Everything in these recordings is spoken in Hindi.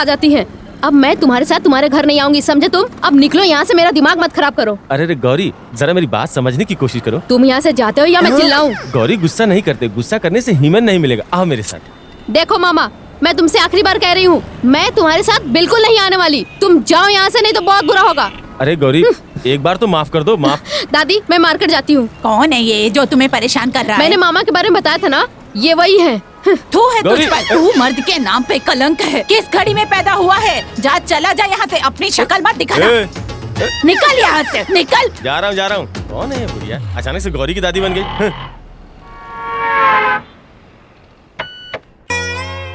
खा जाती हैं। अब मैं तुम्हारे साथ तुम्हारे घर नहीं आऊंगी, समझे तुम? अब निकलो यहाँ से, मेरा दिमाग मत खराब करो। अरे गौरी, जरा मेरी बात समझने की कोशिश करो। तुम यहाँ से जाते हो या मैं चिल्लाऊं? गौरी गुस्सा नहीं करते, गुस्सा करने से हीमन नहीं मिलेगा। आओ मेरे साथ। देखो मामा, मैं तुमसे आखिरी बार कह रही हूँ, मैं तुम्हारे साथ बिल्कुल नहीं आने वाली। तुम जाओ यहाँ से, नहीं तो बहुत बुरा होगा। अरे गौरी, एक बार तो माफ कर दो। माफ। दादी, मैं मार्केट जाती हूँ। कौन है ये जो तुम्हें परेशान कर रहा है? मैंने मामा के बारे में बताया था ना, ये वही है। तू है तुझ पर, तू मर्द के नाम पे कलंक है। किस घड़ी में पैदा हुआ है? जा, चला जा यहाँ से, अपनी शक्ल मत दिखाना। निकल यहाँ से, निकल। जा रहा हूँ। कौन है ये बुढ़िया? अचानक से गौरी की दादी बन गई।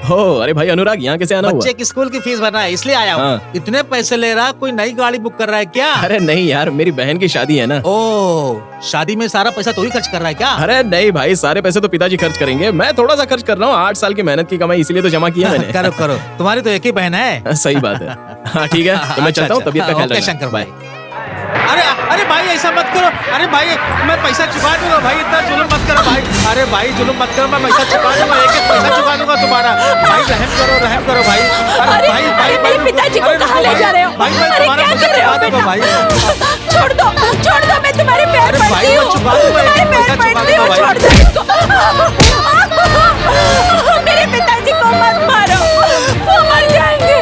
हो, अरे भाई अनुराग, यहाँ कैसे आना हुआ? बच्चे की स्कूल की फीस भरना है, इसलिए आया हूँ। हाँ। इतने पैसे ले रहा, कोई नई गाड़ी बुक कर रहा है क्या? अरे नहीं यार, मेरी बहन की शादी है ना। ओह, शादी में सारा पैसा तो ही खर्च कर रहा है क्या? अरे नहीं भाई, सारे पैसे तो पिताजी खर्च करेंगे, मैं थोड़ा सा खर्च कर रहा हूँ। 8 साल की मेहनत की कमाई, इसीलिए तो जमा किया मैंने। करो करो, तुम्हारी तो एक ही बहन है। सही बात है। हाँ ठीक है, तो मैं चलता हूँ, तबीयत का ख्याल ओके रखना। शंकर भाई। अरे अरे भाई, ऐसा मत करो। अरे भाई, मैं पैसा चुका दूंगा भाई, इतना जुल्म मत करो भाई। अरे भाई, जुल्म मत करो, मैं पैसा चुका दूंगा, एक एक पैसा चुका दूंगा तुम्हारा। भाई रहम करो भाई। अरे मेरे पिताजी को कहाँ ले जा रहे हो? भाई मैं अरे तुम्हारा क्या पैसा कर रहे हो चुका दूंगा बेटा? भाई। छोड़ दो, मैं तुम्हारे पैर अरे भाई, पड़ती मैं हूँ। चुका दूंगा, एक एक पैसा चुका तुम्हारे पैर दूंगा पड़ती हूँ, भाई। छोड़ दो इसको। मेरे पिताजी को मत मारो, वो मर जाएंगे।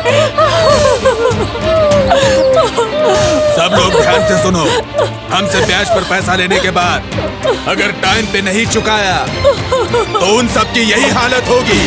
सब लोग ध्यान से सुनो। हमसे ब्याज पर पैसा लेने के बाद अगर टाइम पे नहीं चुकाया तो उन सब की यही हालत होगी।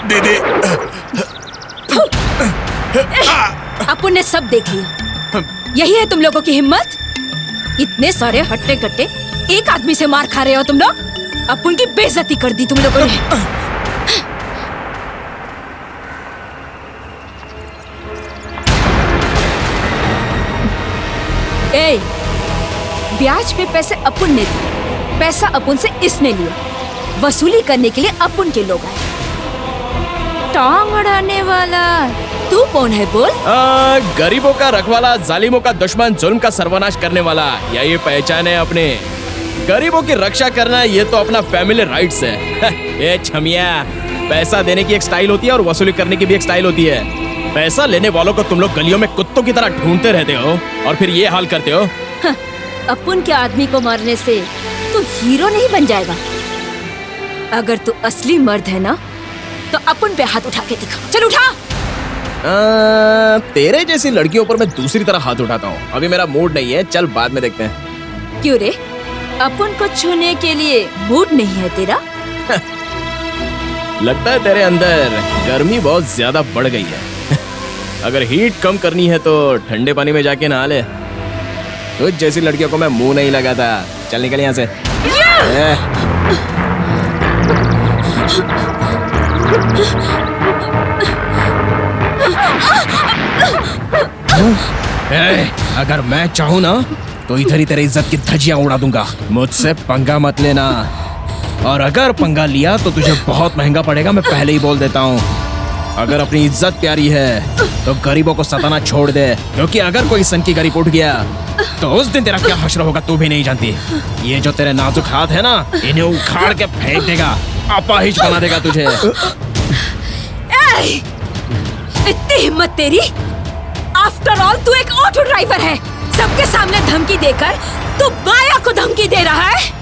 दीदी अपुन ने सब देख लिया। यही है तुम लोगों की हिम्मत? इतने सारे हट्टे कट्टे एक आदमी से मार खा रहे हो तुम लोग। अपुन की बेइज्जती कर दी तुम लोगों ने। ए, ब्याज पे पैसे अपुन ने दिए, पैसा अपुन से इसने लिया। वसूली करने के लिए अपुन के लोग आए। टांग अड़ाने वाला तू कौन है बोल? गरीबों का रखवाला, जालिमों का दुश्मन, जुल्म का सर्वनाश करने वाला, यही पहचान है अपने। गरीबों की रक्षा करना ये तो अपना फैमिली राइट्स है। ये छमिया, पैसा देने की एक स्टाइल होती है और वसूली करने की भी एक स्टाइल होती है। पैसा लेने वालों को तुम लोग गलियों में कुत्तों की तरह ढूंढते रहते हो और फिर ये हाल करते हो। अपुन के आदमी को मारने से तू हीरो नहीं बन जाएगा। अगर तू असली मर्द है ना तो अपुन पे हाथ उठा के दिखा। चल उठा। तेरे जैसी लड़कियों पर मैं दूसरी तरह हाथ उठाता हूँ। अभी मेरा मूड नहीं है, चल बाद में देखते हैं। क्यों रे, अपुन को छूने के लिए मूड नहीं है तेरा? लगता है तेरे अंदर गर्मी बहुत ज्यादा बढ़ गई है। अगर हीट कम करनी है तो ठंडे पानी में जाके नहा ले। तुझ जैसी लड़कियों को मैं मुंह नहीं लगाता। चल निकल यहाँ से। अगर मैं चाहूँ ना तो इधर ही तेरी इज्जत की धज्जियां उड़ा दूंगा। मुझसे पंगा मत लेना, और अगर पंगा लिया तो तुझे बहुत महंगा पड़ेगा। मैं पहले ही बोल देता हूँ। अगर अपनी इज्जत प्यारी है तो गरीबों को सताना छोड़ दे, क्योंकि अगर कोई सन की गरीब उठ गया तो उस दिन तेरा क्या हश्र होगा तू भी नहीं जानती। ये जो तेरे नाजुक हाथ है ना, इन्हें उखाड़ के फेंक देगा, अपाहिज बना देगा तुझे। इतनी हिम्मत तेरी? आफ्टर ऑल तू एक ऑटो ड्राइवर है। सबके सामने धमकी देकर तू बाया को धमकी दे रहा है।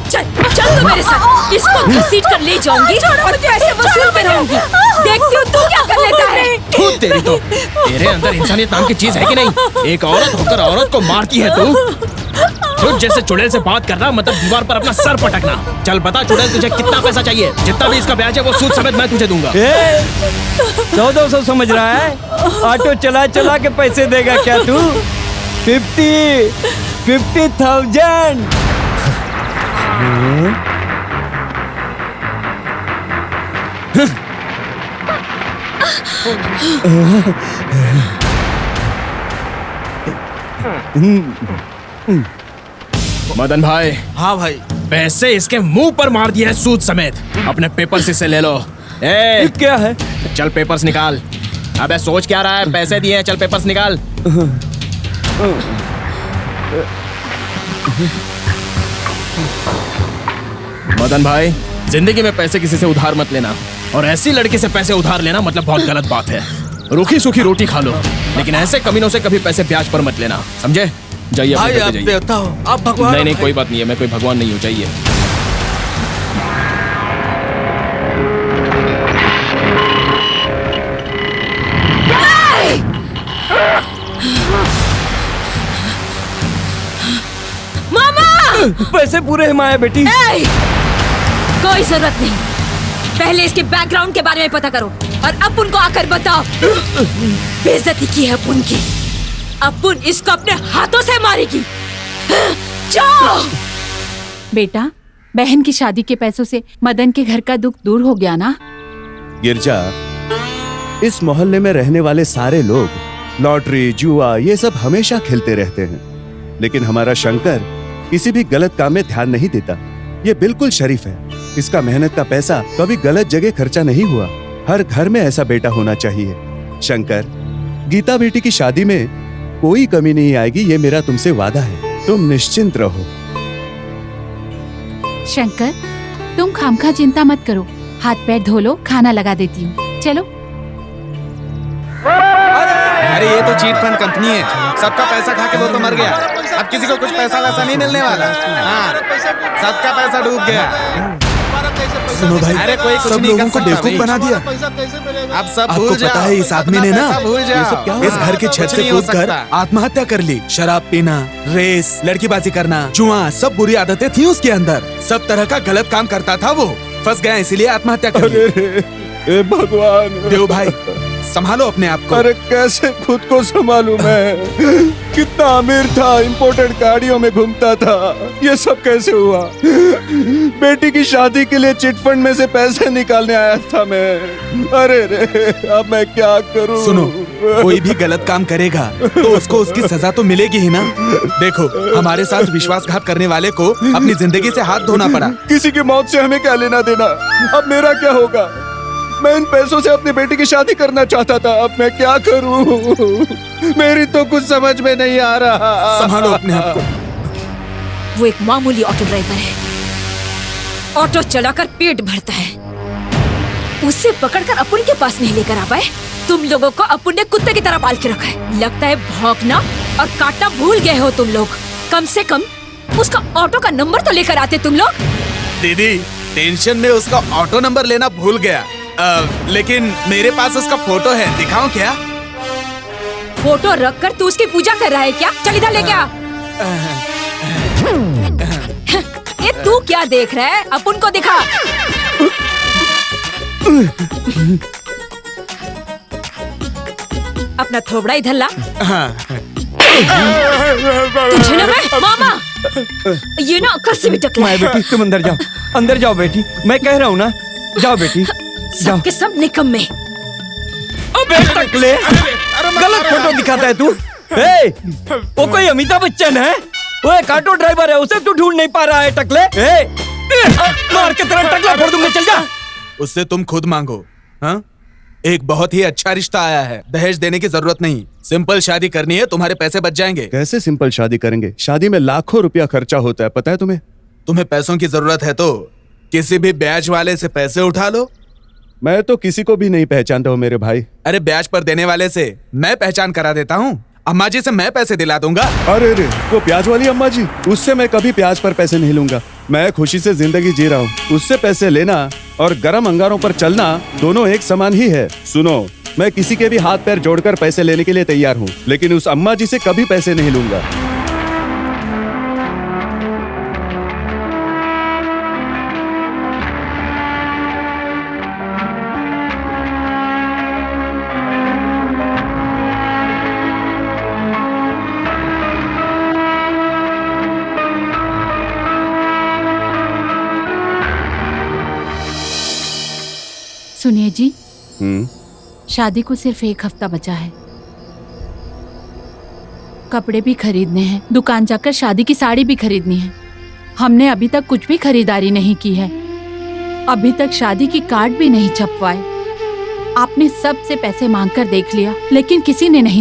चल चल तू मेरे साथ। इसको घसीट कर ले जाऊंगी और पैसे वसूल कराऊंगी। देखती हूँ तू क्या कर लेता है। तू तेरी तो, तेरे अंदर इंसानियत नाम की चीज है कि नहीं? एक औरत होकर औरत को मारती है तू। तुझ जैसे चुड़ैल से बात करना मतलब दीवार पर अपना सर पटकना। चल बता चुड़ैल, तुझे कितना पैसा चाहिए? जितना भी इसका ब्याज है वो सूद समेत मैं तुझे दूंगा। 100-200 समझ रहा है? ऑटो चला चला के पैसे देगा क्या तू? 50,000। मदन भाई। हाँ भाई। पैसे इसके मुंह पर मार दिए हैं सूद समेत। अपने पेपर से ले लो। ए, क्या है? चल पेपर्स निकाल। अबे सोच क्या रहा है? पैसे दिए हैं, चल पेपर्स निकाल। मदन भाई, जिंदगी में पैसे किसी से उधार मत लेना, और ऐसी लड़की से पैसे उधार लेना मतलब बहुत गलत बात है। रूखी सूखी रोटी खा लो, लेकिन ऐसे कमीनों से कभी पैसे ब्याज पर मत लेना, समझे? जाइए भाई, आप जाइए। देवता हो, आप भगवान नहीं हो नहीं भाई। कोई बात नहीं है, मैं कोई भगवान नहीं हूँ। जाइए। मामा! पैसे पूरे हिमाया बेटी। कोई जरूरत नहीं। पहले इसके बैकग्राउंड के बारे में पता करो और अपुन को आकर बताओ। बेइज्जती की है अपुन की। अपुन इसको अपने हाथों से मारेगी। जाओ। बेटा, बहन की शादी के पैसों से मदन के घर का दुख दूर हो गया ना? गिरजा, इस मोहल्ले में रहने वाले सारे लोग लॉटरी, जुआ ये सब हमेशा खेलते रहते हैं, लेकिन हमारा शंकर किसी भी गलत काम में ध्यान नहीं देता। ये बिल्कुल शरीफ है। इसका मेहनत का पैसा कभी गलत जगह खर्चा नहीं हुआ। हर घर में ऐसा बेटा होना चाहिए। शंकर, गीता बेटी की शादी में कोई कमी नहीं आएगी, ये मेरा तुमसे वादा है। तुम निश्चिंत रहो। शंकर, तुम खामखा चिंता मत करो। हाथ पैर धो लो, खाना लगा देती हूँ। चलो। अरे ये तो चीट फंड कंपनी है। सबका पैसा खा के वो तो मर गया। अब किसी को कुछ पैसा वैसा नहीं मिलने वाला। हाँ, सबका पैसा डूब गया। सुनो भाई, अरे कोई कुछ सब नहीं लोगों कर को सकता बेवकूफ भाई। बना दिया। अब सब आपको भूल जाओ। पता है इस आदमी ने ना अपना पैसा भूल जाओ। इस घर की छत कुछ से नहीं हो कूद कर सकता। आत्महत्या कर ली। शराब पीना, रेस, लड़कीबाजी करना, जुआ, सब बुरी आदतें थी उसके अंदर। सब तरह का गलत काम करता था वो। फंस गया इसीलिए आत्महत्या कर ली। हे भगवान। देव भाई संभालो अपने आप को। अरे कैसे खुद को संभालूं मैं? कितना अमीर था, इंपोर्टेड गाड़ियों में घूमता था, ये सब कैसे हुआ? बेटी की शादी के लिए चिटफंड में से पैसे निकालने आया था मैं। अरे रे, अब मैं क्या करूं? सुनो, कोई भी गलत काम करेगा तो उसको उसकी सजा तो मिलेगी ही ना। देखो, हमारे साथ विश्वासघात करने वाले को अपनी जिंदगी से हाथ धोना पड़ा। किसी की मौत से हमें क्या लेना देना? अब मेरा क्या होगा? मैं इन पैसों से अपनी बेटी की शादी करना चाहता था, अब मैं क्या करूं? मेरी तो कुछ समझ में नहीं आ रहा। संभालो अपने आप को। वो एक मामूली ऑटो ड्राइवर है, ऑटो चलाकर पेट भरता है। उसे पकड़कर अपुन के पास नहीं लेकर आ पाए। तुम लोगों को अपुन ने कुत्ते की तरह पाल के रखा है। लगता है भौंकना और काटना भूल गए हो तुम लोग। कम से कम उसका ऑटो का नंबर तो लेकर आते तुम लोग। दीदी, टेंशन में उसका ऑटो नंबर लेना भूल गया। लेकिन मेरे पास उसका फोटो है, दिखाऊं क्या? फोटो रख कर तू उसकी पूजा कर रहा है क्या? चल इधर ले क्या। ये तू क्या देख रहा है? अपुन को दिखा। अपना थोबड़ा इधर ला। तुझे ना मैं मामा, ये ना अक्ल से भी टकला है। बेटी तुम अंदर जाओ, अंदर जाओ बेटी, मैं कह रहा हूँ ना, जाओ बेटी। सब के सब निकम्मे। अबे टकले, गलत फोटो दिखाता है तू। ए, वो कोई अमिताभ बच्चन है? वो एक ऑटो ड्राइवर है, उसे तू ढूंढ नहीं पा रहा है टकले। मार के तेरा टकला फोड़ दूंगा, चल जा। उससे तुम खुद मांगो। हाँ, एक बहुत ही अच्छा रिश्ता आया है, दहेज देने की जरूरत नहीं। सिंपल शादी करनी है, तुम्हारे पैसे बच जाएंगे। कैसे सिंपल शादी करेंगे? शादी में लाखों रुपया खर्चा होता है, पता है तुम्हें? तुम्हें पैसों की जरूरत है तो किसी भी ब्याज वाले से पैसे उठा लो। मैं तो किसी को भी नहीं पहचानता हूँ मेरे भाई। अरे ब्याज पर देने वाले से मैं पहचान करा देता हूँ। अम्मा जी से मैं पैसे दिला दूंगा। अरे रे, वो प्याज वाली अम्मा जी, उससे मैं कभी प्याज पर पैसे नहीं लूंगा। मैं खुशी से जिंदगी जी रहा हूँ। उससे पैसे लेना और गर्म अंगारों पर चलना दोनों एक समान ही है। सुनो, मैं किसी के भी हाथ पैर जोड़कर पैसे लेने के लिए तैयार हूँ, लेकिन उस अम्मा जी से कभी पैसे नहीं लूंगा। सुनिए जी, शादी को सिर्फ 1 हफ्ता बचा है। कपड़े भी खरीदने हैं, दुकान जाकर शादी की साड़ी भी खरीदनी है। हमने अभी तक कुछ भी खरीदारी नहीं की है। अभी तक शादी की कार्ड भी नहीं छपवाए। आपने सबसे पैसे मांगकर देख लिया, लेकिन किसी ने नहीं